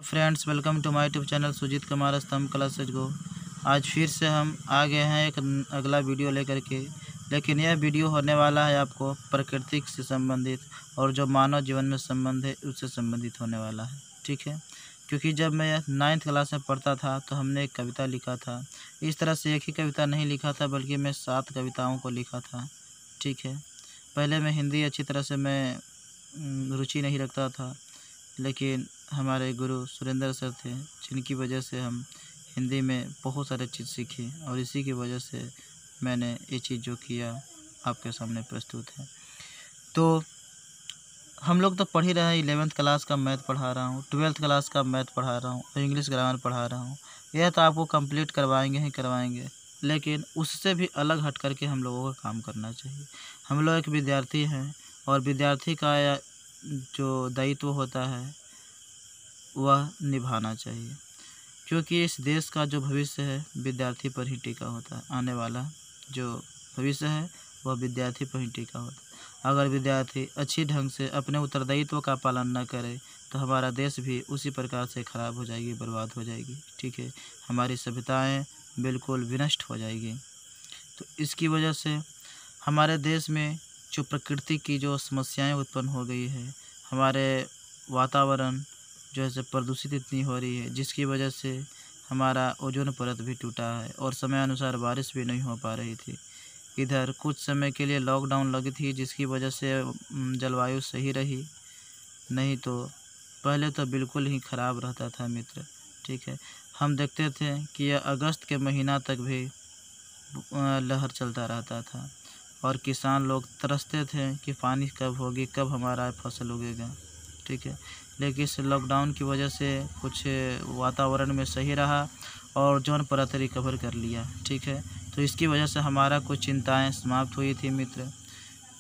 Friends, welcome to my YouTube channel Sujeet Kumar Stambh classes गो। आज फिर से हम आ गए हैं एक अगला वीडियो लेकर के। लेकिन यह वीडियो होने वाला है आपको प्रकृति से संबंधित और जो मानव जीवन में संबंध है उससे संबंधित होने वाला है। ठीक है, क्योंकि जब मैं 9th क्लास में पढ़ता था तो हमने एक कविता लिखा था। इस तरह से एक ही कविता नहीं लिखा था, बल्कि मैं 7 कविताओं को लिखा था। ठीक है, पहले मैं हिंदी अच्छी तरह से मैं रुचि नहीं रखता था, लेकिन हमारे गुरु सुरेंद्र सर थे, जिनकी वजह से हम हिंदी में बहुत सारे चीज़ सीखे और इसी की वजह से मैंने ये चीज़ जो किया आपके सामने प्रस्तुत है। तो हम लोग तो पढ़ ही रहे हैं। 11th क्लास का मैथ पढ़ा रहा हूँ, 12th क्लास का मैथ पढ़ा रहा हूँ और इंग्लिश ग्रामर पढ़ा रहा हूँ। यह तो आपको कंप्लीट करवाएंगे ही करवाएंगे, लेकिन उससे भी अलग हट करके हम लोगों का काम करना चाहिए। हम लोग एक विद्यार्थी हैं और विद्यार्थी का जो दायित्व होता है वह निभाना चाहिए, क्योंकि इस देश का जो भविष्य है विद्यार्थी पर ही टिका होता है। आने वाला जो भविष्य है वह विद्यार्थी पर ही टिका होता है। अगर विद्यार्थी अच्छी ढंग से अपने उत्तरदायित्व का पालन न करे तो हमारा देश भी उसी प्रकार से खराब हो जाएगी, बर्बाद हो जाएगी। ठीक है, हमारी सभ्यताएं बिल्कुल विनष्ट हो जाएगी। तो इसकी वजह से हमारे देश में जो प्रकृति की जो समस्याएं उत्पन्न हो गई है, हमारे वातावरण जो है प्रदूषित इतनी हो रही है, जिसकी वजह से हमारा ओजोन परत भी टूटा है और समय अनुसार बारिश भी नहीं हो पा रही थी। इधर कुछ समय के लिए लॉकडाउन लगी थी, जिसकी वजह से जलवायु सही रही, नहीं तो पहले तो बिल्कुल ही ख़राब रहता था मित्र। ठीक है, हम देखते थे कि यह अगस्त के महीना तक भी लहर चलता रहता था और किसान लोग तरसते थे कि पानी कब होगी, कब हमारा फसल उगेगा। ठीक है, लेकिन इस लॉकडाउन की वजह से कुछ वातावरण में सही रहा और ओजोन परत रिकवर कर लिया। ठीक है, तो इसकी वजह से हमारा कुछ चिंताएं समाप्त हुई थी मित्र।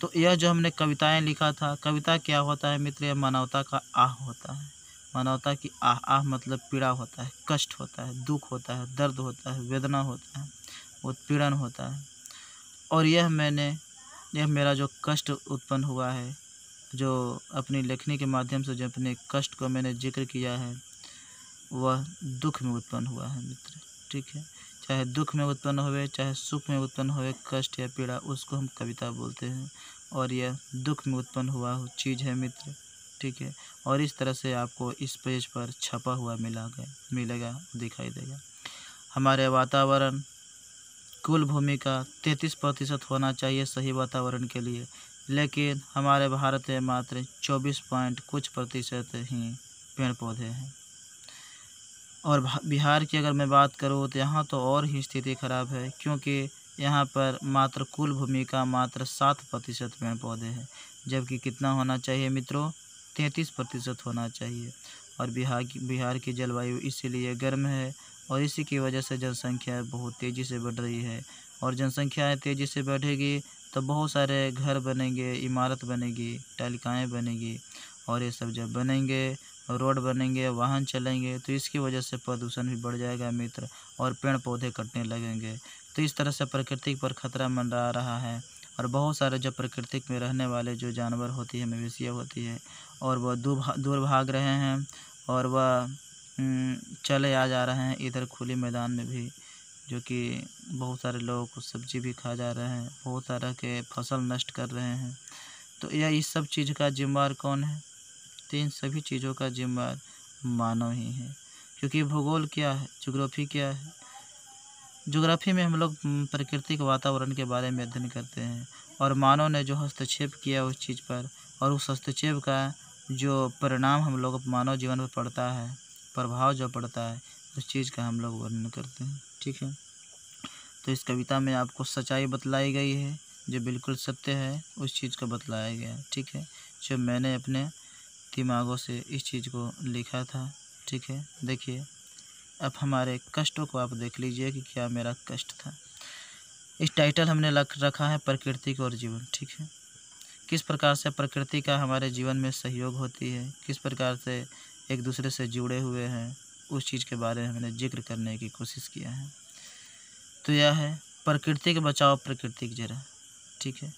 तो यह जो हमने कविताएं लिखा था, कविता क्या होता है मित्र? यह मानवता का आह होता है। मानवता की आह, आह मतलब पीड़ा होता है, कष्ट होता है, दुख होता है, दर्द होता है, वेदना होता है, उत्पीड़न होता है। और यह मेरा जो कष्ट उत्पन्न हुआ है, जो अपनी लेखनी के माध्यम से जो अपने कष्ट को मैंने जिक्र किया है, वह दुख में उत्पन्न हुआ है मित्र। ठीक है, चाहे दुख में उत्पन्न होवे, चाहे सुख में उत्पन्न होवे, कष्ट या पीड़ा, उसको हम कविता बोलते हैं और यह दुख में उत्पन्न हुआ चीज़ है मित्र। ठीक है, और इस तरह से आपको इस पेज पर छपा हुआ मिलेगा, दिखाई देगा। हमारे वातावरण कुल भूमि का 33% होना चाहिए सही वातावरण के लिए, लेकिन हमारे भारत में मात्र 24 पॉइंट कुछ प्रतिशत ही पेड़ पौधे हैं। और बिहार की अगर मैं बात करूँ तो यहाँ तो और ही स्थिति खराब है, क्योंकि यहाँ पर मात्र कुल भूमि का मात्र 7% पेड़ पौधे हैं, जबकि कितना होना चाहिए मित्रों? 33% होना चाहिए। और बिहार की जलवायु इसीलिए गर्म है और इसी की वजह से जनसंख्या बहुत तेज़ी से बढ़ रही है। और जनसंख्या तेज़ी से बढ़ेगी तो बहुत सारे घर बनेंगे, इमारत बनेगी, तालिकाएँ बनेगी, और ये सब जब बनेंगे, रोड बनेंगे, वाहन चलेंगे, तो इसकी वजह से प्रदूषण भी बढ़ जाएगा मित्र और पेड़ पौधे कटने लगेंगे। तो इस तरह से प्रकृति पर खतरा मंडरा रहा है और बहुत सारे जो प्रकृति में रहने वाले जो जानवर होती है, मवेशियाँ होती है, और वह दूर भाग रहे हैं और वह चले आ जा रहे हैं इधर खुले मैदान में भी, जो कि बहुत सारे लोगों को सब्जी भी खा जा रहे हैं, बहुत सारा के फसल नष्ट कर रहे हैं। तो यह इस सब चीज़ का जिम्मेदार कौन है? तो इन सभी चीज़ों का जिम्मेदार मानव ही है, क्योंकि भूगोल क्या है, ज्योग्राफी क्या है? ज्योग्राफी में हम लोग प्राकृतिक वातावरण के बारे में अध्ययन करते हैं और मानव ने जो हस्तक्षेप किया उस चीज़ पर, और उस हस्तक्षेप का जो परिणाम हम लोग मानव जीवन पर पड़ता है, प्रभाव जो पड़ता है, उस चीज़ का हम लोग वर्णन करते हैं। ठीक है, तो इस कविता में आपको सच्चाई बतलाई गई है, जो बिल्कुल सत्य है उस चीज़ को बतलाया गया है। ठीक है, जो मैंने अपने दिमागों से इस चीज़ को लिखा था। ठीक है, देखिए अब हमारे कष्टों को आप देख लीजिए कि क्या मेरा कष्ट था। इस टाइटल हमने रखा है प्रकृति और जीवन। ठीक है, किस प्रकार से प्रकृति का हमारे जीवन में सहयोग होती है, किस प्रकार से एक दूसरे से जुड़े हुए हैं, उस चीज़ के बारे में हमने जिक्र करने की कोशिश किया है। तो यह है प्रकृति के बचाओ, प्रकृति की जरा। ठीक है,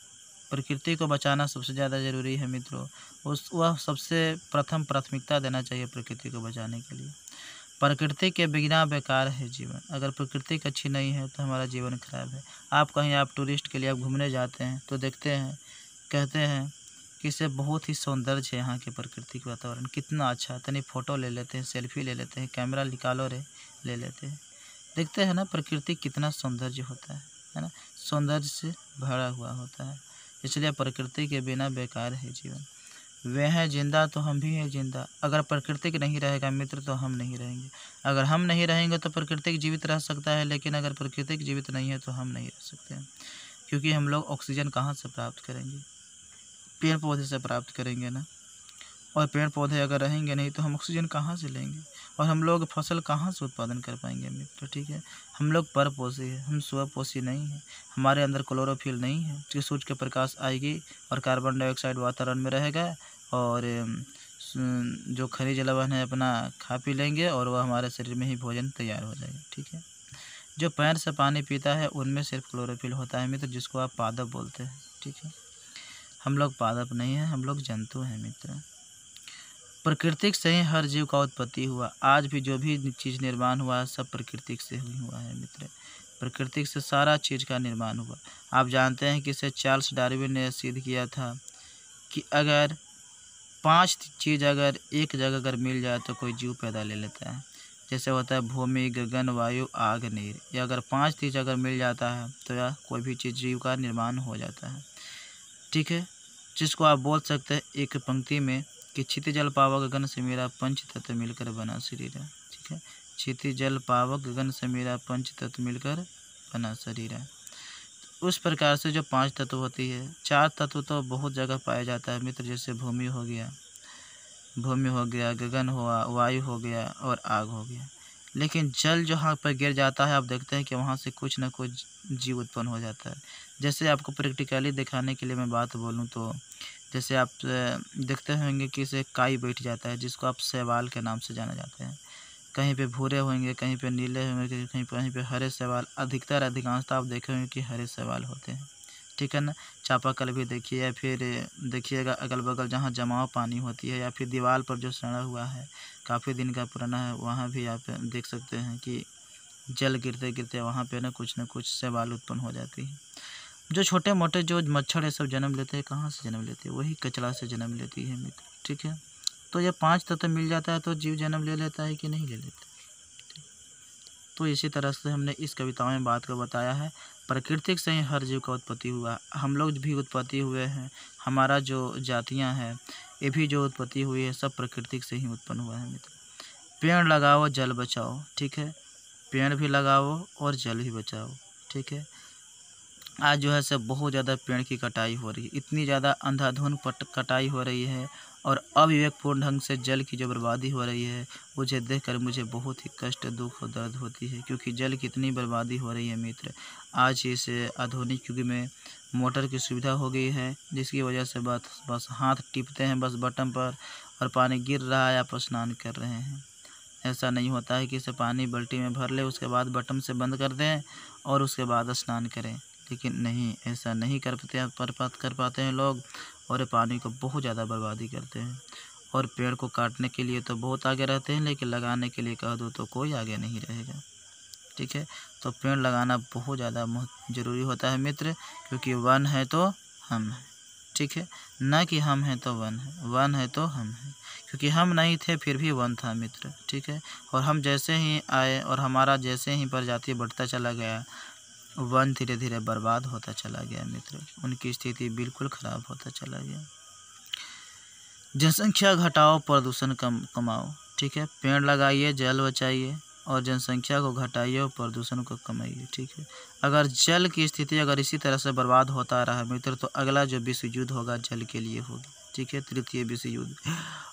प्रकृति को बचाना सबसे ज़्यादा ज़रूरी है मित्रों। वह सबसे प्रथम प्राथमिकता देना चाहिए प्रकृति को बचाने के लिए। प्रकृति के बिना बेकार है जीवन। अगर प्रकृति अच्छी नहीं है तो हमारा जीवन खराब है। आप टूरिस्ट के लिए आप घूमने जाते हैं तो देखते हैं, कहते हैं कि इसे बहुत ही सौंदर्य है, यहाँ के प्राकृतिक वातावरण कितना अच्छा। तनी फ़ोटो ले लेते हैं, सेल्फी ले लेते हैं, कैमरा निकालो रे, ले लेते हैं। देखते हैं ना प्रकृति कितना सौंदर्य होता है ना, सौंदर्य से भरा हुआ होता है। इसलिए प्रकृति के बिना बेकार है जीवन। वे हैं जिंदा तो हम भी हैं जिंदा। अगर प्रकृति नहीं रहेगा मित्र तो हम नहीं रहेंगे। अगर हम नहीं रहेंगे तो प्रकृति जीवित रह सकता है, लेकिन अगर प्रकृति जीवित नहीं है तो हम नहीं रह सकते हैं। क्योंकि हम लोग ऑक्सीजन कहाँ से प्राप्त करेंगे? पेड़ पौधे से प्राप्त करेंगे ना। और पेड़ पौधे अगर रहेंगे नहीं तो हम ऑक्सीजन कहाँ से लेंगे? और हम लोग फसल कहाँ से उत्पादन कर पाएंगे मित्र? ठीक है, हम लोग परपोषी हैं, हम स्वपोषी नहीं हैं। हमारे अंदर क्लोरोफिल नहीं है कि सूर्य के प्रकाश आएगी और कार्बन डाइऑक्साइड वातावरण में रहेगा और जो खनिज लवण है अपना खा पी लेंगे और वह हमारे शरीर में ही भोजन तैयार हो जाएगा। ठीक है, जो पैर से पानी पीता है उनमें सिर्फ क्लोरोफिल होता है मित्र, जिसको आप पादप बोलते हैं। ठीक है, हम लोग पादप नहीं हैं, हम लोग जंतु हैं मित्र। प्रकृति से ही हर जीव का उत्पत्ति हुआ। आज भी जो भी चीज़ निर्माण हुआ है सब प्रकृति से ही हुआ है मित्र। प्रकृति से सारा चीज़ का निर्माण हुआ। आप जानते हैं कि इसे चार्ल्स डार्विन ने सिद्ध किया था कि अगर 5 चीज़ अगर एक जगह अगर मिल जाए तो कोई जीव पैदा ले लेता है। जैसे होता है भूमि, गगन, वायु, आग, नीर। या अगर 5 चीज़ अगर मिल जाता है तो यह कोई भी चीज़ जीव का निर्माण हो जाता है। ठीक है, जिसको आप बोल सकते हैं एक पंक्ति में कि क्षिति जल पावक गगन से मेरा पंच तत्व मिलकर बना शरीर है। ठीक है, क्षिति जल पावक गगन से मेरा पंच तत्व मिलकर बना शरीर है। उस प्रकार से जो 5 तत्व होती है, 4 तत्व तो बहुत जगह पाया जाता है मित्र, जैसे भूमि हो गया, गगन हुआ, वायु हो गया और आग हो गया। लेकिन जल जहाँ पर गिर जाता है आप देखते हैं कि वहाँ से कुछ न कुछ जीव उत्पन्न हो जाता है। जैसे आपको प्रैक्टिकली दिखाने के लिए मैं बात बोलूँ तो जैसे आप देखते होंगे कि इसे काई बैठ जाता है, जिसको आप शैवाल के नाम से जाना जाते हैं। कहीं पे भूरे होंगे, कहीं पे नीले होंगे, कहीं पे हरे शैवाल। अधिकांशतः आप देखे होंगे कि हरे शैवाल होते हैं। ठीक है ना, चापाकल भी देखिए या फिर देखिएगा अगल बगल जहाँ जमाव पानी होती है या फिर दीवार पर जो सड़ा हुआ है काफ़ी दिन का पुराना है, वहाँ भी आप देख सकते हैं कि जल गिरते गिरते वहाँ पे ना कुछ शैवाल उत्पन्न हो जाती है। जो छोटे मोटे जो मच्छर है सब जन्म लेते हैं, कहाँ से जन्म लेते हैं? वही कचरा से जन्म लेती है मित्र। ठीक है, तो ये 5 तत्व मिल जाता है तो जीव जन्म ले लेता है कि नहीं ले लेता? तो इसी तरह से हमने इस कविता में बात को बताया है, प्रकृति से ही हर जीव का उत्पत्ति हुआ। हम लोग भी उत्पत्ति हुए हैं, हमारा जो जातियाँ हैं ये भी जो उत्पत्ति हुई है सब प्रकृति से ही उत्पन्न हुआ है मित्र। पेड़ लगाओ जल बचाओ। ठीक है, पेड़ भी लगाओ और जल भी बचाओ। ठीक है, आज जो है सब बहुत ज़्यादा पेड़ की कटाई हो रही है, इतनी ज़्यादा अंधाधुंध कटाई हो रही है और अविवेकपूर्ण ढंग से जल की जो बर्बादी हो रही है, मुझे देखकर मुझे बहुत ही कष्ट, दुख और दर्द होती है। क्योंकि जल की इतनी बर्बादी हो रही है मित्र। आज इस आधुनिक युग में मोटर की सुविधा हो गई है, जिसकी वजह से बस हाथ टिपते हैं बस बटन पर और पानी गिर रहा है, आप स्नान कर रहे हैं। ऐसा नहीं होता है कि इसे पानी बाल्टी में भर ले, उसके बाद बटन से बंद कर दें और उसके बाद स्नान करें। लेकिन नहीं, ऐसा नहीं कर पाते हैं लोग और पानी को बहुत ज़्यादा बर्बादी करते हैं। और पेड़ को काटने के लिए तो बहुत आगे रहते हैं, लेकिन लगाने के लिए कह दो तो कोई आगे नहीं रहेगा। ठीक है, तो पेड़ लगाना बहुत ज़्यादा ज़रूरी होता है मित्र, क्योंकि वन है तो हम हैं। ठीक है, ना कि हम हैं तो वन है, वन है तो हम हैं। क्योंकि हम नहीं थे फिर भी वन था मित्र। ठीक है, और हम जैसे ही आए और हमारा जैसे ही प्रजाति बढ़ता चला गया, वन धीरे धीरे बर्बाद होता चला गया मित्र। उनकी स्थिति बिल्कुल ख़राब होता चला गया। जनसंख्या घटाओ, प्रदूषण कमाओ। ठीक है, पेड़ लगाइए, जल बचाइए और जनसंख्या को घटाइए और प्रदूषण को कमाइए। ठीक है, अगर जल की स्थिति अगर इसी तरह से बर्बाद होता रहा मित्र तो अगला जो विश्व युद्ध होगा जल के लिए होगी। ठीक है, तृतीय विश्व युद्ध।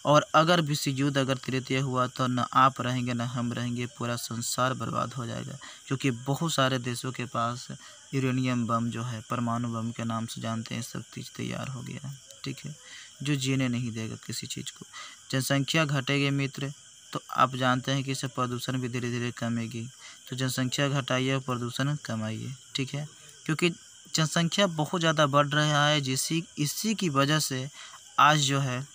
और अगर विश्व युद्ध अगर तृतीय हुआ तो न आप रहेंगे न हम रहेंगे, पूरा संसार बर्बाद हो जाएगा। क्योंकि बहुत सारे देशों के पास यूरेनियम बम जो है, परमाणु बम के नाम से जानते हैं, सब चीज़ तैयार हो गया है। ठीक है, जो जीने नहीं देगा किसी चीज़ को। जनसंख्या घटेगी मित्र तो आप जानते हैं कि इससे प्रदूषण भी धीरे धीरे कमेगी। तो जनसंख्या घटाइए और प्रदूषण कमाइए। ठीक है, क्योंकि जनसंख्या बहुत ज़्यादा बढ़ रहा है, इसी की वजह से आज जो है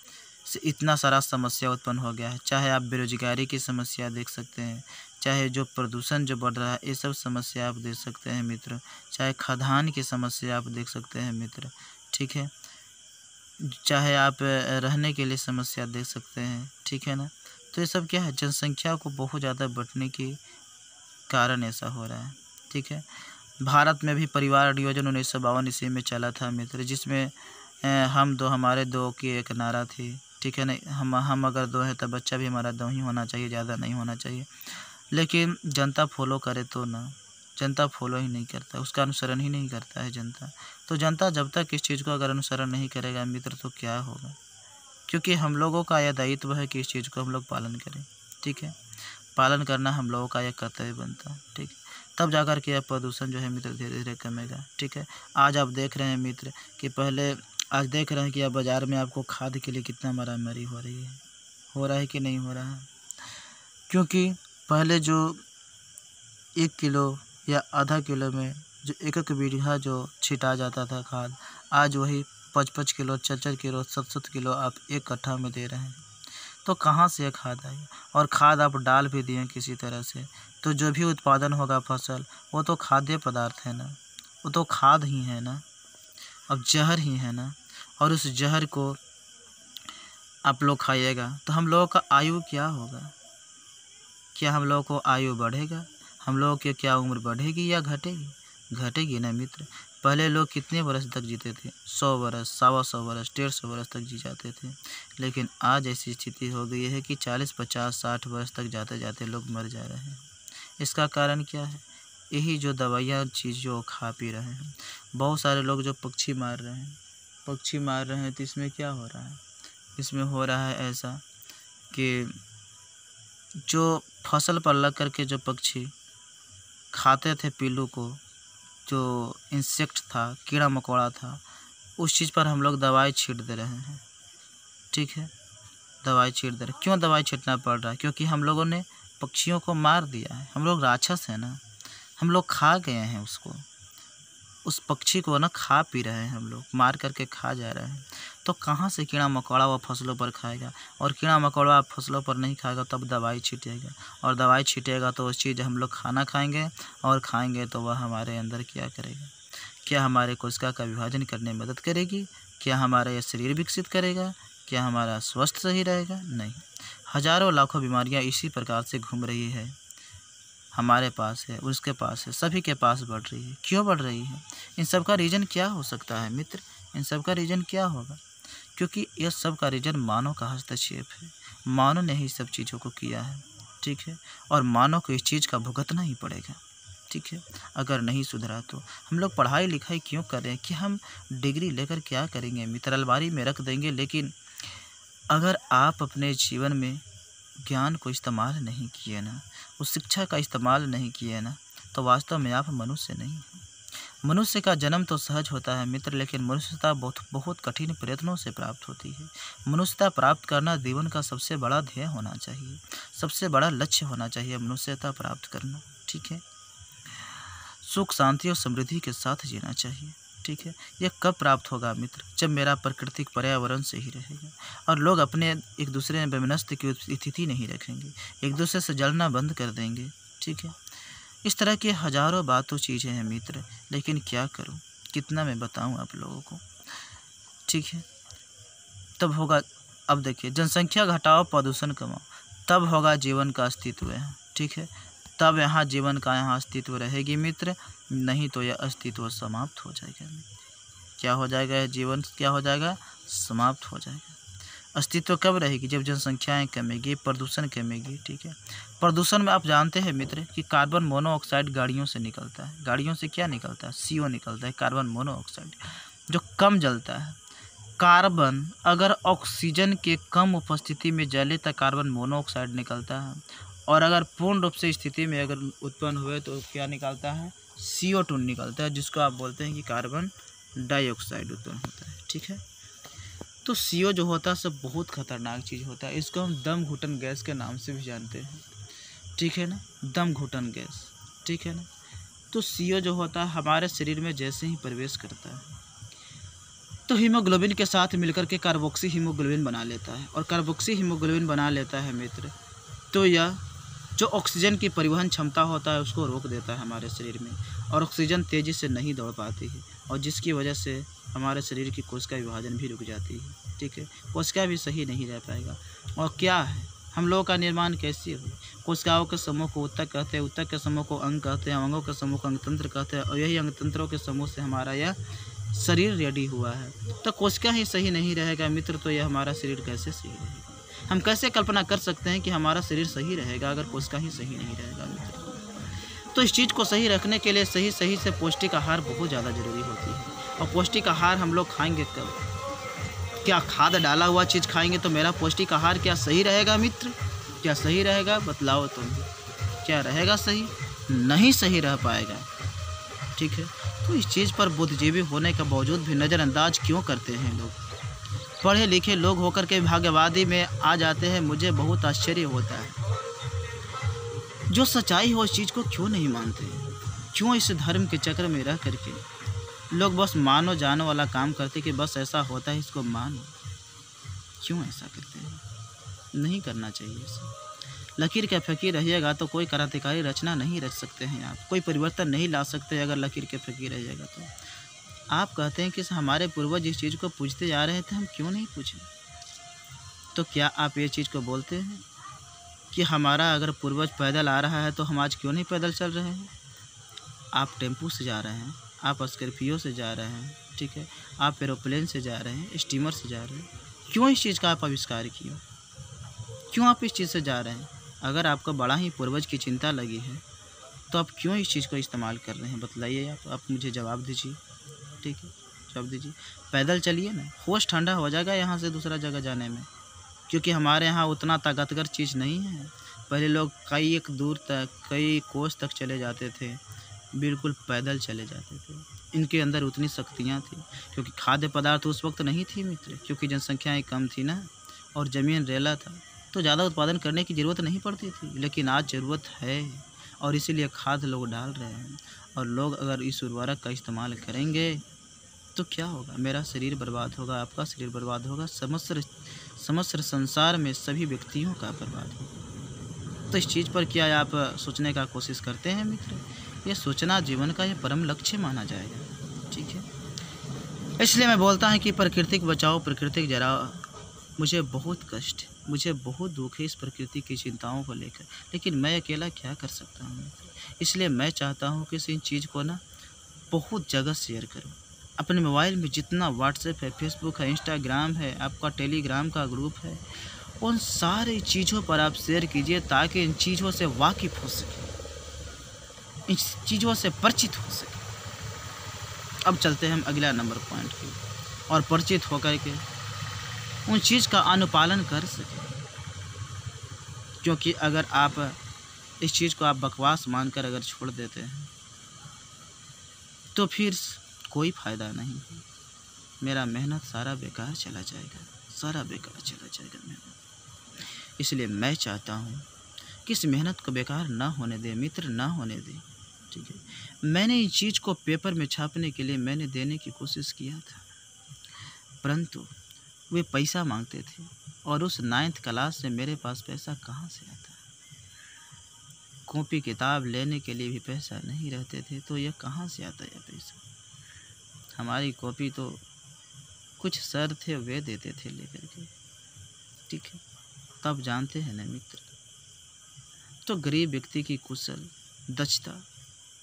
इतना सारा समस्या उत्पन्न हो गया है। चाहे आप बेरोजगारी की समस्या देख सकते हैं, चाहे जो प्रदूषण जो बढ़ रहा है, ये सब समस्या आप देख सकते हैं मित्र, चाहे खदान की समस्या आप देख सकते हैं मित्र, ठीक है, चाहे आप रहने के लिए समस्या देख सकते हैं, ठीक है ना। तो ये सब क्या है, जनसंख्या को बहुत ज़्यादा बढ़ने के कारण ऐसा हो रहा है, ठीक है। भारत में भी परिवार नियोजन 1952 ईस्वी में चला था मित्र, जिसमें हम दो हमारे दो की एक नारा थी, ठीक है ना। हम अगर दो हैं तो बच्चा भी हमारा दो ही होना चाहिए, ज़्यादा नहीं होना चाहिए। लेकिन जनता फॉलो करे तो ना, जनता फॉलो ही नहीं करता, उसका अनुसरण ही नहीं करता है जनता। तो जनता जब तक इस चीज़ को अगर अनुसरण नहीं करेगा मित्र तो क्या होगा, क्योंकि हम लोगों का यह दायित्व है कि इस चीज़ को हम लोग पालन करें, ठीक है। पालन करना हम लोगों का यह कर्तव्य बनता है, ठीक है। तब जाकर के यह प्रदूषण जो है मित्र धीरे धीरे कमेगा, ठीक है। आज आप देख रहे हैं मित्र कि आज देख रहे हैं कि अब बाज़ार में आपको खाद के लिए कितना मारामारी हो रही है, हो रहा है कि नहीं हो रहा है। क्योंकि पहले जो 1 किलो या आधा किलो में जो एक बीघा जो छिटा जाता था खाद, आज वही 5-5 किलो 4-4 किलो 7-7 किलो आप एक कट्ठा में दे रहे हैं। तो कहाँ से ये खाद आई, और खाद आप डाल भी दिए किसी तरह से, तो जो भी उत्पादन होगा फसल वो तो खाद्य पदार्थ है ना, वो तो खाद ही है ना, अब जहर ही है ना। और उस जहर को आप लोग खाइएगा तो हम लोगों का आयु क्या होगा, क्या हम लोगों को आयु बढ़ेगा, हम लोगों की क्या उम्र बढ़ेगी या घटेगी, घटेगी ना मित्र। पहले लोग कितने वर्ष तक जीते थे, 100 वर्ष 125 वर्ष 150 वर्ष तक जी जाते थे। लेकिन आज ऐसी स्थिति हो गई है कि 40 50 60 वर्ष तक जाते जाते लोग मर जा रहे हैं। इसका कारण क्या है, यही जो दवाइयाँ चीज़ जो खा पी रहे हैं। बहुत सारे लोग जो पक्षी मार रहे हैं, तो इसमें क्या हो रहा है, इसमें हो रहा है ऐसा कि जो फसल पर लग कर के जो पक्षी खाते थे पिल्लू को, जो इंसेक्ट था, कीड़ा मकोड़ा था, उस चीज़ पर हम लोग दवाई छींट दे रहे हैं, ठीक है। दवाई छींट दे रहे, क्यों दवाई छींटना पड़ रहा है, क्योंकि हम लोगों ने पक्षियों को मार दिया है। हम लोग राक्षस हैं ना, हम लोग खा गए हैं उसको, उस पक्षी को ना खा पी रहे हैं, हम लोग मार करके खा जा रहे हैं। तो कहाँ से कीड़ा मकोड़ा वो फसलों पर खाएगा, और कीड़ा मकोड़ा फसलों पर नहीं खाएगा तब दवाई छींटेगा, और दवाई छींटेगा तो उस चीज़ हम लोग खाना खाएंगे, और खाएंगे तो वह हमारे अंदर क्या करेगा, क्या हमारे कोशिका का विभाजन करने में मदद करेगी, क्या हमारा यह शरीर विकसित करेगा, क्या हमारा स्वास्थ्य सही रहेगा, नहीं। हज़ारों लाखों बीमारियाँ इसी प्रकार से घूम रही है, हमारे पास है, उसके पास है, सभी के पास बढ़ रही है। क्यों बढ़ रही है, इन सब का रीज़न क्या हो सकता है मित्र, इन सब का रीज़न क्या होगा, क्योंकि यह सब का रीज़न मानव का हस्तक्षेप है। मानव ने ही सब चीज़ों को किया है, ठीक है, और मानव को इस चीज़ का भुगतना ही पड़ेगा, ठीक है। अगर नहीं सुधरा तो हम लोग पढ़ाई लिखाई क्यों कर रहे हैं, कि हम डिग्री लेकर क्या करेंगे मित्र, अलमारी में रख देंगे। लेकिन अगर आप अपने जीवन में ज्ञान को इस्तेमाल नहीं किए ना, उस शिक्षा का इस्तेमाल नहीं किए ना, तो वास्तव में आप मनुष्य नहीं हैं। मनुष्य का जन्म तो सहज होता है मित्र, लेकिन मनुष्यता बहुत बहुत कठिन प्रयत्नों से प्राप्त होती है। मनुष्यता प्राप्त करना जीवन का सबसे बड़ा ध्येय होना चाहिए, सबसे बड़ा लक्ष्य होना चाहिए मनुष्यता प्राप्त करना, ठीक है। सुख शांति और समृद्धि के साथ जीना चाहिए, ठीक है। यह कब प्राप्त होगा मित्र, जब मेरा प्राकृतिक पर्यावरण से ही रहेगा, और लोग अपने एक दूसरे में वैमनस्य की स्थिति नहीं रखेंगे, एक दूसरे से जलना बंद कर देंगे, ठीक है। इस तरह की हज़ारों बातों चीज़ें हैं मित्र, लेकिन क्या करूं, कितना मैं बताऊं आप लोगों को, ठीक है। तब होगा, अब देखिए, जनसंख्या घटाओ प्रदूषण कमाओ, तब होगा जीवन का अस्तित्व यहाँ, ठीक है। तब यहाँ जीवन का यहाँ अस्तित्व रहेगी मित्र, नहीं तो यह अस्तित्व समाप्त हो जाएगा। क्या हो जाएगा, यह जीवन क्या हो जाएगा, समाप्त हो जाएगा। अस्तित्व कब रहेगी, जब जनसंख्याएं कमेगी, प्रदूषण कमेगी, ठीक है। प्रदूषण में आप जानते हैं मित्र कि कार्बन मोनोऑक्साइड गाड़ियों से निकलता है। गाड़ियों से क्या निकलता है, CO निकलता है, कार्बन मोनोऑक्साइड, जो कम जलता है। कार्बन अगर ऑक्सीजन के कम उपस्थिति में जले तो कार्बन मोनोऑक्साइड निकलता है, और अगर पूर्ण रूप से स्थिति में अगर उत्पन्न हुए तो क्या निकलता है, CO2 निकलता है, जिसको आप बोलते हैं कि कार्बन डाइऑक्साइड उत्पन्न होता है, ठीक है। तो CO जो होता है सब बहुत खतरनाक चीज़ होता है, इसको हम दम घुटन गैस के नाम से भी जानते हैं, ठीक है ना, दम घुटन गैस, ठीक है ना। तो CO जो होता है हमारे शरीर में जैसे ही प्रवेश करता है तो हीमोग्लोबिन के साथ मिलकर के कार्बोक्सी हीमोग्लोबिन बना लेता है, और कार्बोक्सी हीमोग्लोबिन बना लेता है मित्र, तो यह जो ऑक्सीजन की परिवहन क्षमता होता है उसको रोक देता है हमारे शरीर में, और ऑक्सीजन तेज़ी से नहीं दौड़ पाती है, और जिसकी वजह से हमारे शरीर की कोशिका विभाजन भी रुक जाती है। ठीक है, कोशिका भी सही नहीं रह पाएगा। और क्या है, हम लोगों का निर्माण कैसे हो? कोशिकाओं के समूह को ऊतक कहते हैं, ऊतक के समूह को अंग कहते हैं, अंगों के समूह को अंगतंत्र कहते हैं, और यही अंगतंत्रों के समूह से हमारा यह शरीर रेडी हुआ है। तो कोशिका ही सही नहीं रहेगा मित्र, तो यह हमारा शरीर कैसे सही रहेगा? हम कैसे कल्पना कर सकते हैं कि हमारा शरीर सही रहेगा अगर कोशिका ही सही नहीं रहेगा मित्र? तो इस चीज़ को सही रखने के लिए सही से पौष्टिक आहार बहुत ज़्यादा ज़रूरी होती है। और पौष्टिक आहार हम लोग खाएंगे कब? क्या खाद डाला हुआ चीज़ खाएंगे तो मेरा पौष्टिक आहार क्या सही रहेगा मित्र? क्या सही रहेगा? बतलाओ तुम। क्या रहेगा सही? नहीं सही रह पाएगा। ठीक है, तो इस चीज़ पर बुद्धिजीवी होने के बावजूद भी नज़रअंदाज क्यों करते हैं लोग? पढ़े लिखे लोग होकर के भाग्यवादी में आ जाते हैं। मुझे बहुत आश्चर्य होता है, जो सच्चाई हो इस चीज़ को क्यों नहीं मानते? क्यों इस धर्म के चक्र में रह करके लोग बस मानो जानो वाला काम करते कि बस ऐसा होता है इसको मानो? क्यों ऐसा करते हैं? नहीं करना चाहिए ऐसा। लकीर के फ़कीर रहिएगा तो कोई क्रांतिकारी रचना नहीं रच सकते हैं आप, कोई परिवर्तन नहीं ला सकते अगर लकीर के फ़कीर रहिएगा तो। आप कहते हैं कि हमारे पूर्वज इस चीज़ को पूछते जा रहे थे, हम क्यों नहीं पूछें? तो क्या आप ये चीज़ को बोलते हैं कि हमारा अगर पूर्वज पैदल आ रहा है तो हम आज क्यों नहीं पैदल चल रहे हैं? आप टेम्पू से जा रहे हैं, आप स्कॉर्पियो से जा रहे हैं, ठीक है, आप एरोप्लेन से जा रहे हैं, स्टीमर से जा रहे हैं। क्यों इस चीज़ का आप आविष्कार किए? क्यों आप इस चीज़ से जा रहे हैं? अगर आपको बड़ा ही पूर्वज की चिंता लगी है तो आप क्यों इस चीज़ को इस्तेमाल कर रहे हैं? बतलाइए आप मुझे जवाब दीजिए। ठीक है, जवाब दीजिए। पैदल चलिए ना, होश ठंडा हो जाएगा यहाँ से दूसरा जगह जाने में, क्योंकि हमारे यहाँ उतना ताकतवर चीज़ नहीं है। पहले लोग कई एक दूर तक, कई कोस तक चले जाते थे, बिल्कुल पैदल चले जाते थे। इनके अंदर उतनी शक्तियाँ थी, क्योंकि खाद्य पदार्थ उस वक्त नहीं थी मित्र, क्योंकि जनसंख्या कम थी ना, और ज़मीन रेला था, तो ज़्यादा उत्पादन करने की ज़रूरत नहीं पड़ती थी। लेकिन आज ज़रूरत है, और इसीलिए खाद लोग डाल रहे हैं। और लोग अगर इस उर्वरक का इस्तेमाल करेंगे तो क्या होगा? मेरा शरीर बर्बाद होगा, आपका शरीर बर्बाद होगा, समस्त संसार में सभी व्यक्तियों का बर्बाद होगा। तो इस चीज़ पर क्या आप सोचने का कोशिश करते हैं मित्र? ये सोचना जीवन का ये परम लक्ष्य माना जाएगा। ठीक है, इसलिए मैं बोलता हूँ कि प्रकृति को बचाओ, प्रकृति जराओ। मुझे बहुत कष्ट, मुझे बहुत दुख है इस प्रकृति की चिंताओं को लेकर, लेकिन मैं अकेला क्या कर सकता हूँ? इसलिए मैं चाहता हूँ कि इन चीज़ को ना बहुत जगह शेयर करो। अपने मोबाइल में जितना व्हाट्सएप है, फेसबुक है, इंस्टाग्राम है, आपका टेलीग्राम का ग्रुप है, उन सारी चीज़ों पर आप शेयर कीजिए, ताकि इन चीज़ों से वाकिफ़ हो सके, इन चीज़ों से परिचित हो सके। अब चलते हैं हम अगला नंबर पॉइंट की, और परिचित होकर के उन चीज़ का अनुपालन कर सके। क्योंकि अगर आप इस चीज़ को आप बकवास मानकर अगर छोड़ देते हैं तो फिर कोई फ़ायदा नहीं है। मेरा मेहनत सारा बेकार चला जाएगा, सारा बेकार चला जाएगा मेहनत। इसलिए मैं चाहता हूँ कि इस मेहनत को बेकार ना होने दे मित्र, ना होने दे। ठीक है, मैंने इस चीज़ को पेपर में छापने के लिए मैंने देने की कोशिश किया था, परंतु वे पैसा मांगते थे, और उस 9th क्लास से मेरे पास पैसा कहाँ से आता? कॉपी किताब लेने के लिए भी पैसा नहीं रहते थे, तो यह कहाँ से आता है पैसा? हमारी कॉपी तो कुछ सर थे वे देते थे लेकर के। ठीक है, तब जानते हैं ना मित्र, तो गरीब व्यक्ति की कुशल, दक्षता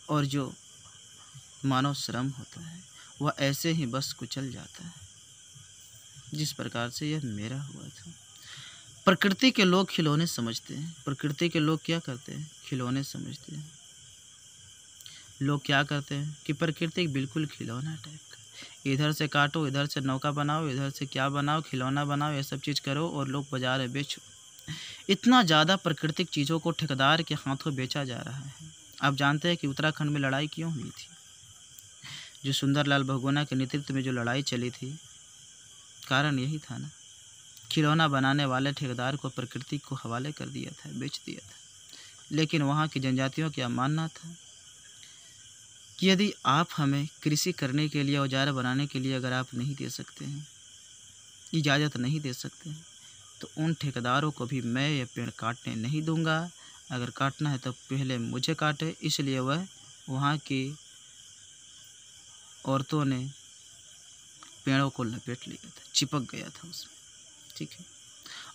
और जो मानव श्रम होता है वह ऐसे ही बस कुचल जाता है, जिस प्रकार से यह मेरा हुआ था। प्रकृति के लोग खिलौने समझते हैं। प्रकृति के लोग क्या करते हैं? खिलौने समझते हैं। लोग क्या करते हैं कि प्रकृति बिल्कुल खिलौना टाइप का, इधर से काटो, इधर से नौका बनाओ, इधर से क्या बनाओ, खिलौना बनाओ, ये सब चीज़ करो और लोग बाजार में बेचो। इतना ज़्यादा प्राकृतिक चीज़ों को ठेकेदार के हाथों बेचा जा रहा है। आप जानते हैं कि उत्तराखंड में लड़ाई क्यों हुई थी? जो सुंदरलाल बहुगुणा के नेतृत्व में जो लड़ाई चली थी, कारण यही था ना, खिलौना बनाने वाले ठेकेदार को प्रकृति को हवाले कर दिया था, बेच दिया था। लेकिन वहाँ की जनजातियों क्या मानना था कि यदि आप हमें कृषि करने के लिए, औजार बनाने के लिए अगर आप नहीं दे सकते हैं, इजाज़त नहीं दे सकते हैं, तो उन ठेकेदारों को भी मैं ये पेड़ काटने नहीं दूंगा। अगर काटना है तो पहले मुझे काटे। इसलिए वह वहाँ की औरतों ने पेड़ों को लपेट लिया था, चिपक गया था उसमें, ठीक है।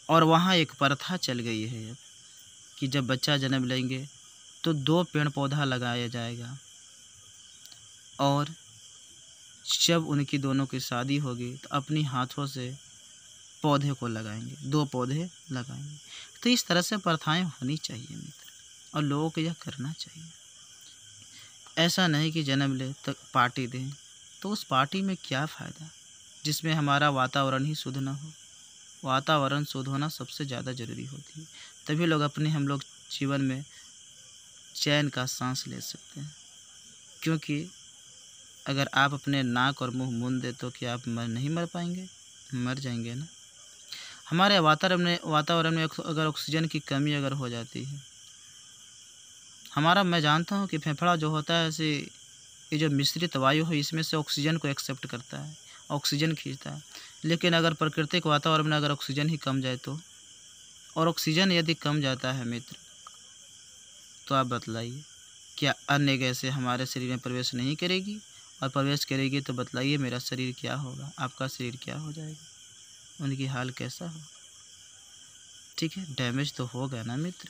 और वहाँ एक प्रथा चल गई है अब कि जब बच्चा जन्म लेंगे तो 2 पेड़ पौधा लगाया जाएगा, और जब उनकी दोनों की शादी होगी तो अपनी हाथों से पौधे को लगाएंगे, 2 पौधे लगाएंगे। तो इस तरह से प्रथाएं होनी चाहिए मित्र, और लोगों को यह करना चाहिए। ऐसा नहीं कि जन्म ले तो पार्टी दें, तो उस पार्टी में क्या फ़ायदा जिसमें हमारा वातावरण ही शुद्ध ना हो। वातावरण शुद्ध होना सबसे ज़्यादा ज़रूरी होती है, तभी हम लोग जीवन में चैन का सांस ले सकते हैं। क्योंकि अगर आप अपने नाक और मुंह मूंद दे तो क्या आप नहीं मर पाएंगे? मर जाएंगे ना। हमारे वातावरण में अगर ऑक्सीजन की कमी अगर हो जाती है, मैं जानता हूँ कि फेफड़ा जो होता है ऐसे, ये जो मिश्रित वायु है इसमें से ऑक्सीजन को एक्सेप्ट करता है, ऑक्सीजन खींचता है। लेकिन अगर प्राकृतिक वातावरण में अगर ऑक्सीजन ही कम जाए तो, और ऑक्सीजन यदि कम जाता है मित्र, तो आप बतलाइए क्या अन्य गैसें हमारे शरीर में प्रवेश नहीं करेगी? और प्रवेश करेगी तो बतलाइए मेरा शरीर क्या होगा, आपका शरीर क्या हो जाएगा, उनकी हाल कैसा होगा? ठीक है, डैमेज तो होगा ना मित्र।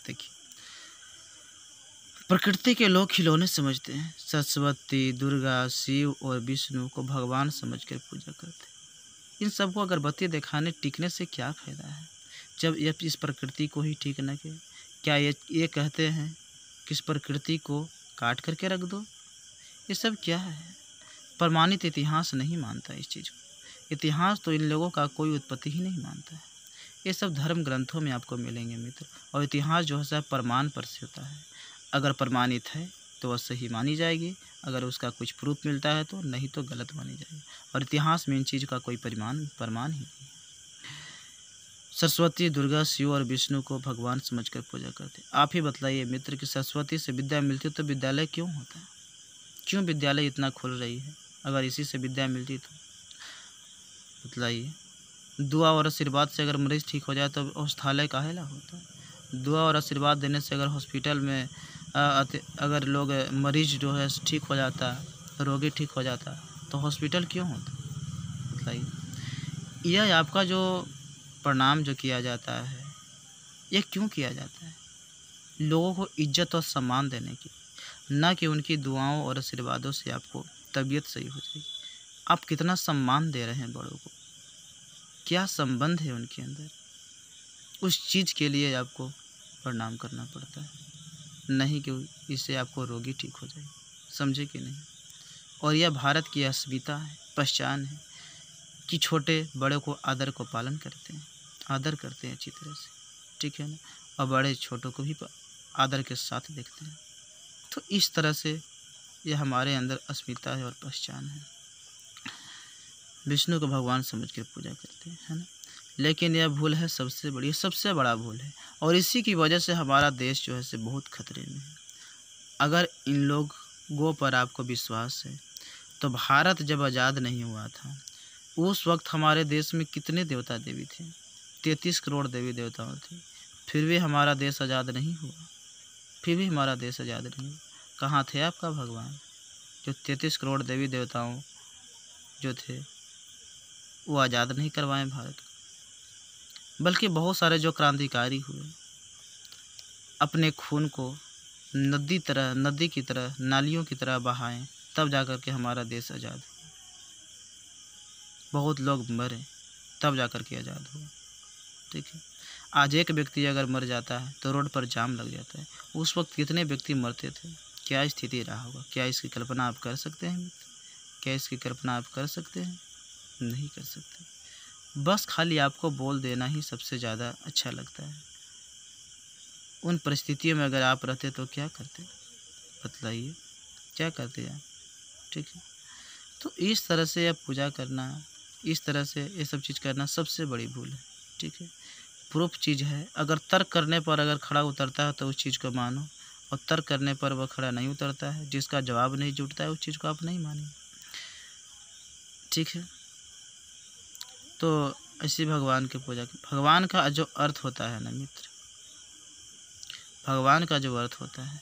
देखिए, प्रकृति के लोग खिलौने समझते हैं। सरस्वती, दुर्गा, शिव और विष्णु को भगवान समझकर पूजा करते हैं। इन सबको अगरबत्ती दिखाने टिकने से क्या फ़ायदा है जब ये इस प्रकृति को ही ठीक न के? क्या ये कहते हैं कि इस प्रकृति को काट करके रख दो? ये सब क्या है? प्रमाणित इतिहास नहीं मानता इस चीज़ को। इतिहास तो इन लोगों का कोई उत्पत्ति ही नहीं मानता है। ये सब धर्म ग्रंथों में आपको मिलेंगे मित्र। और इतिहास जो है सब प्रमाण पर से होता है। अगर प्रमाणित है तो वह सही मानी जाएगी, अगर उसका कुछ प्रूफ मिलता है तो, नहीं तो गलत मानी जाएगी। और इतिहास में इन चीज़ का कोई प्रमाण ही नहीं। सरस्वती, दुर्गा, शिव और विष्णु को भगवान समझकर पूजा करते। आप ही बतलाइए मित्र कि सरस्वती से विद्या मिलती तो विद्यालय क्यों होता है? क्यों विद्यालय इतना खुल रही है अगर इसी से विद्या मिलती तो? बतलाइए। दुआ और आशीर्वाद से अगर मरीज़ ठीक हो जाए तो औषधालय काहेला होता है? दुआ और आशीर्वाद देने से अगर हॉस्पिटल में अगर लोग मरीज़ जो है ठीक हो जाता, रोगी ठीक हो जाता, तो हॉस्पिटल क्यों होता? बताइए। यह आपका जो प्रणाम जो किया जाता है, यह क्यों किया जाता है? लोगों को इज्जत और सम्मान देने की, ना कि उनकी दुआओं और आशीर्वादों से आपको तबीयत सही हो जाएगी। आप कितना सम्मान दे रहे हैं बड़ों को, क्या संबंध है उनके अंदर, उस चीज़ के लिए आपको प्रणाम करना पड़ता है, नहीं कि इससे आपको रोगी ठीक हो जाए। समझे कि नहीं? और यह भारत की अस्मिता है, पहचान है कि छोटे बड़े को आदर को पालन करते हैं, आदर करते हैं अच्छी तरह से, ठीक है ना। और बड़े छोटों को भी आदर के साथ देखते हैं। तो इस तरह से यह हमारे अंदर अस्मिता है और पहचान है। विष्णु को भगवान समझकर पूजा करते हैं, है ना। लेकिन यह भूल है सबसे बड़ी, सबसे बड़ा भूल है, और इसी की वजह से हमारा देश जो है से बहुत खतरे में है। अगर इन लोगों पर आपको विश्वास है तो भारत जब आज़ाद नहीं हुआ था उस वक्त हमारे देश में कितने देवता देवी थे? 33 करोड़ देवी देवताओं थे। फिर भी हमारा देश आज़ाद नहीं हुआ, फिर भी हमारा देश आज़ाद नहीं हुआ। कहाँ थे आपका भगवान? जो 33 करोड़ देवी देवताओं जो थे वो आज़ाद नहीं करवाएं भारत को, बल्कि बहुत सारे जो क्रांतिकारी हुए अपने खून को नदी की तरह, नालियों की तरह बहाएं, तब जाकर के हमारा देश आज़ाद हुआ। बहुत लोग मरे तब जाकर के आज़ाद हुआ, ठीक है। आज एक व्यक्ति अगर मर जाता है तो रोड पर जाम लग जाता है। उस वक्त कितने व्यक्ति मरते थे, क्या स्थिति रहा होगा? क्या इसकी कल्पना आप कर सकते हैं? क्या इसकी कल्पना आप कर सकते हैं? नहीं कर सकते। बस खाली आपको बोल देना ही सबसे ज़्यादा अच्छा लगता है। उन परिस्थितियों में अगर आप रहते तो क्या करते? बतलाइए, क्या करते आप? ठीक है। तो इस तरह से आप पूजा करना, इस तरह से ये सब चीज़ करना सबसे बड़ी भूल है, ठीक है। प्रूफ चीज़ है, अगर तर्क करने पर अगर खड़ा उतरता है तो उस चीज़ को मानो, और तर्क करने पर वह खड़ा नहीं उतरता है। जिसका जवाब नहीं जुटता है उस चीज़ को आप नहीं मानिए, ठीक है। तो ऐसी भगवान की पूजा की, भगवान का जो अर्थ होता है ना मित्र, भगवान का जो अर्थ होता है,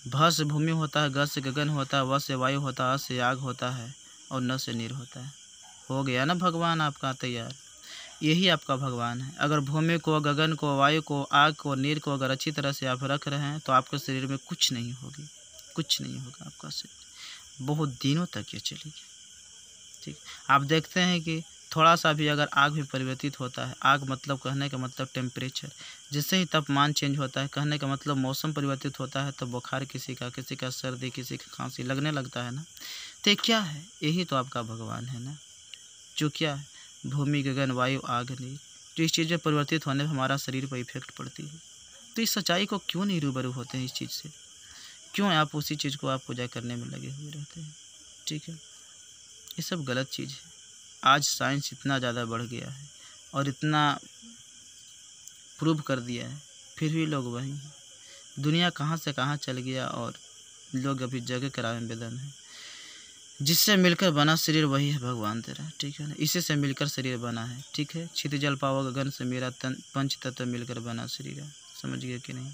भ से भूमि होता है, ग से गगन होता है, व से वायु होता है, अ से आग होता है और न से नीर होता है। हो गया ना भगवान आपका तैयार। यही आपका भगवान है। अगर भूमि को, गगन को, वायु को, आग को, नीर को अगर अच्छी तरह से आप रख रहे हैं तो आपके शरीर में कुछ नहीं होगी, कुछ नहीं होगा आपका शरीर, बहुत दिनों तक ये चलेगी, ठीक। आप देखते हैं कि थोड़ा सा भी अगर आग भी परिवर्तित होता है, आग मतलब कहने का मतलब टेम्परेचर, जिससे ही तापमान चेंज होता है, कहने का मतलब मौसम परिवर्तित होता है, तो बुखार किसी का सर्दी, किसी का खांसी लगने लगता है ना। तो ये क्या है? यही तो आपका भगवान है ना, जो क्या है, भूमि, गगन, वायु, आग, नीर, जो इस चीज़ में परिवर्तित होने पर हमारा शरीर पर इफेक्ट पड़ती है। तो इस सच्चाई को क्यों नहीं रूबरू होते हैं इस चीज़ से? क्यों आप उसी चीज़ को आप पूजा करने में लगे हुए रहते हैं, ठीक है। ये सब गलत चीज़ है। आज साइंस इतना ज़्यादा बढ़ गया है और इतना प्रूव कर दिया है, फिर भी लोग वहीं हैं। दुनिया कहाँ से कहाँ चल गया और लोग अभी जगह किराए में बेदम है। जिससे मिलकर बना शरीर वही है भगवान तेरा, ठीक है ना। इसी से मिलकर शरीर बना है, ठीक है। छित जल पाव गगन से मेरा तन, पंच तत्व मिलकर बना शरीर है। समझ गए कि नहीं?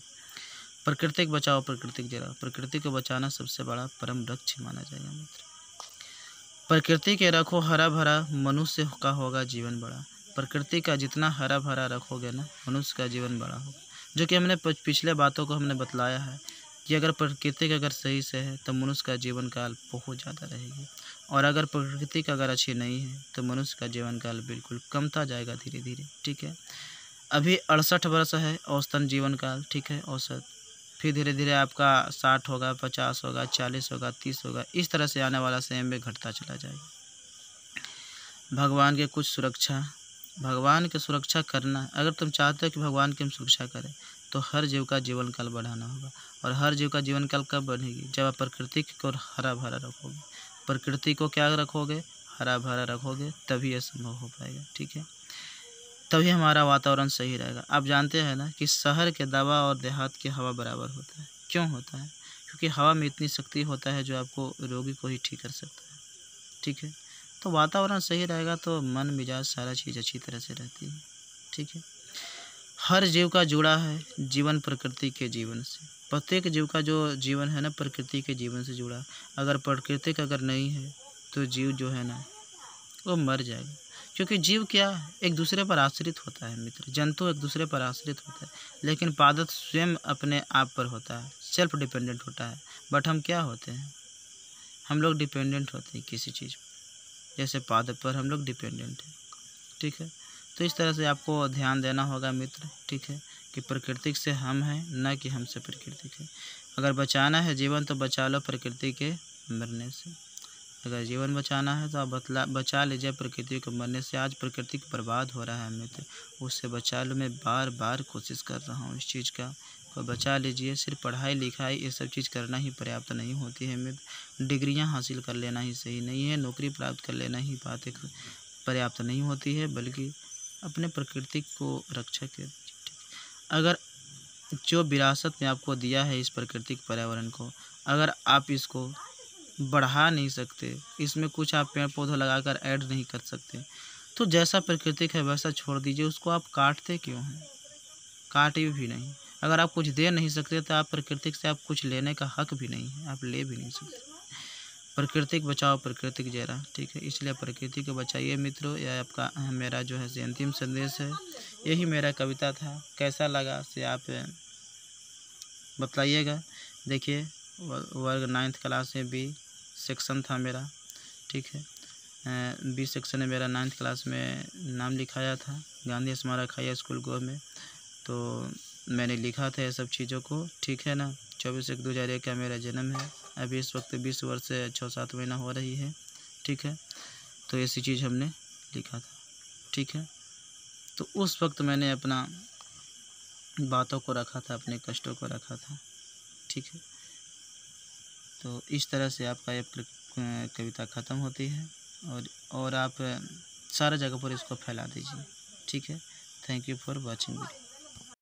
प्रकृति को बचाओ, प्रकृति को जलाओ। प्रकृति को बचाना सबसे बड़ा परम लक्ष्य माना जाएगा मित्र। प्रकृति के रखो हरा भरा, मनुष्य का होगा जीवन बड़ा। प्रकृति का जितना हरा भरा रखोगे ना, मनुष्य का जीवन बड़ा होगा। जो कि हमने पिछले बातों को हमने बतलाया है कि अगर प्रकृति का अगर सही से है तो मनुष्य का जीवन काल बहुत ज़्यादा रहेगी, और अगर प्रकृति का अगर अच्छी नहीं है तो मनुष्य का जीवन काल बिल्कुल कमता जाएगा धीरे धीरे, ठीक है। अभी 68 वर्ष है औसतन जीवन काल, ठीक है, औसत। फिर धीरे धीरे आपका 60 होगा, 50 होगा, 40 होगा, 30 होगा, इस तरह से आने वाला समय में घटता चला जाएगा। भगवान के कुछ सुरक्षा, भगवान की सुरक्षा करना, अगर तुम चाहते हो कि भगवान की हम सुरक्षा करें तो हर जीव का जीवन काल बढ़ाना होगा। और हर जीव का जीवन काल कब बढ़ेगी? जब आप प्रकृति को हरा भरा रखोगे। प्रकृति को क्या रखोगे? हरा भरा रखोगे, तभी यह संभव हो पाएगा, ठीक है। तभी हमारा वातावरण सही रहेगा। आप जानते हैं ना कि शहर के दवा और देहात की हवा बराबर होता है। क्यों होता है? क्योंकि हवा में इतनी शक्ति होता है जो आपको, रोगी को ही ठीक कर सकता है, ठीक है। तो वातावरण सही रहेगा तो मन मिजाज सारा चीज़ अच्छी तरह से रहती है, ठीक है। हर जीव का जुड़ा है जीवन प्रकृति के जीवन से। प्रत्येक जीव का जो जीवन है ना प्रकृति के जीवन से जुड़ा। अगर प्रकृति का अगर नहीं है तो जीव जो है ना वो मर जाएगा। क्योंकि जीव क्या है, एक दूसरे पर आश्रित होता है मित्र। जंतु एक दूसरे पर आश्रित होता है, लेकिन पादप स्वयं अपने आप पर होता है, सेल्फ डिपेंडेंट होता है। बट हम क्या होते हैं? हम लोग डिपेंडेंट होते हैं किसी चीज़ पर, जैसे पादप पर हम लोग डिपेंडेंट हैं, ठीक है। तो इस तरह से आपको ध्यान देना होगा मित्र, ठीक है, कि प्रकृति से हम हैं, न कि हमसे प्रकृति है। अगर बचाना है जीवन तो बचा लो प्रकृति के मरने से। अगर जीवन बचाना है तो आप बचा लीजिए प्रकृति को मरने से। आज प्रकृति को बर्बाद हो रहा है मित्र, उससे बचा लो। मैं बार बार कोशिश कर रहा हूँ इस चीज़ का, को बचा लीजिए। सिर्फ पढ़ाई लिखाई ये सब चीज़ करना ही पर्याप्त नहीं होती है मित्र। डिग्रियाँ हासिल कर लेना ही सही नहीं है, नौकरी प्राप्त कर लेना ही बात एक पर्याप्त नहीं होती है, बल्कि अपने प्रकृति को रक्षा कर। अगर जो विरासत में आपको दिया है इस प्राकृतिक पर्यावरण को, अगर आप इसको बढ़ा नहीं सकते, इसमें कुछ आप पेड़ पौधे लगाकर ऐड नहीं कर सकते, तो जैसा प्राकृतिक है वैसा छोड़ दीजिए। उसको आप काटते क्यों हैं? काटे भी नहीं। अगर आप कुछ दे नहीं सकते तो आप प्राकृतिक से आप कुछ लेने का हक भी नहीं है, आप ले भी नहीं सकते। प्रकृतिक बचाओ, प्रकृतिक जरा, ठीक है। इसलिए प्रकृति को बचाइए मित्रों। यह आपका मेरा जो है अंतिम संदेश है। यही मेरा कविता था। कैसा लगा से आप बतलाइएगा। देखिए वर्ग 9th क्लास में बी सेक्शन था मेरा, ठीक है। बी सेक्शन में मेरा 9th क्लास में नाम लिखाया था गांधी स्मारक हाई स्कूल गो में। तो मैंने लिखा था ये सब चीज़ों को, ठीक है ना। 24/1/2001 का मेरा जन्म है। अभी इस वक्त 20 वर्ष से 6-7 महीना हो रही है, ठीक है। तो ऐसी चीज़ हमने लिखा था, ठीक है। तो उस वक्त मैंने अपना बातों को रखा था, अपने कष्टों को रखा था, ठीक है। तो इस तरह से आपका ये कविता ख़त्म होती है, और आप सारा जगह पर इसको फैला दीजिए, ठीक है। Thank you for watching video.